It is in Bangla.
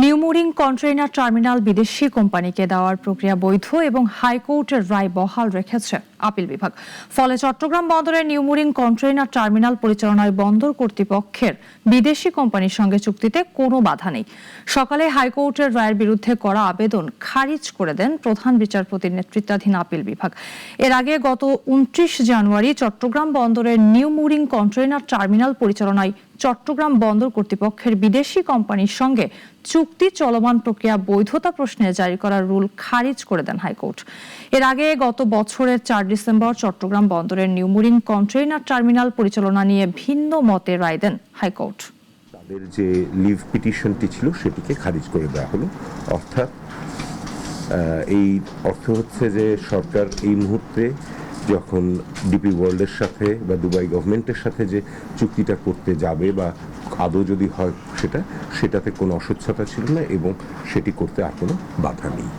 নিউমুরিং কন্টেইনার টার্মিনাল বিদেশি কোম্পানিকে দেওয়ার প্রক্রিয়া বৈধ এবং হাইকোর্টের রায় বহাল রেখেছে আপিল বিভাগ। ফলে চট্টগ্রাম বন্দরের নিউমুরিং কন্টেইনার টার্মিনাল পরিচালনায় বন্দর কর্তৃপক্ষের বিদেশি কোম্পানির সঙ্গে চুক্তিতে কোনো বাধা নেই। সকালে হাইকোর্টের রায়ের বিরুদ্ধে করা আবেদন খারিজ করে দেন প্রধান বিচারপতির নেতৃত্বাধীন আপিল বিভাগ। এর আগে গত ২৯ জানুয়ারি চট্টগ্রাম বন্দরের নিউমুরিং কন্টেইনার টার্মিনাল পরিচালনায় চট্টগ্রাম বন্দর কর্তৃপক্ষের বিদেশি কোম্পানির সঙ্গে চুক্তি চলমান প্রক্রিয়া বৈধতা প্রশ্নে জারি করা রুল খারিজ করে দেন হাইকোর্ট। এর আগে গত বছরের ৪ ডিসেম্বর চট্টগ্রাম বন্দরের নিউমুরিং কন্টেইনার টার্মিনাল পরিচালনা নিয়ে ভিন্ন মতে রায় দেন হাইকোর্ট। তাদের যে লিভ পিটিশনটি ছিল সেটিকে খারিজ করে দেওয়া হলো। অর্থাৎ এই অর্থ হচ্ছে যে সরকার এই মুহূর্তে যখন ডিপি ওয়ার্ল্ডের সাথে বা দুবাই গভর্নমেন্টের সাথে যে চুক্তিটা করতে যাবে বা আদৌ যদি হয় সেটাতে কোনো অস্বচ্ছতা ছিল না এবং সেটি করতে আর কোনো বাধা নেই।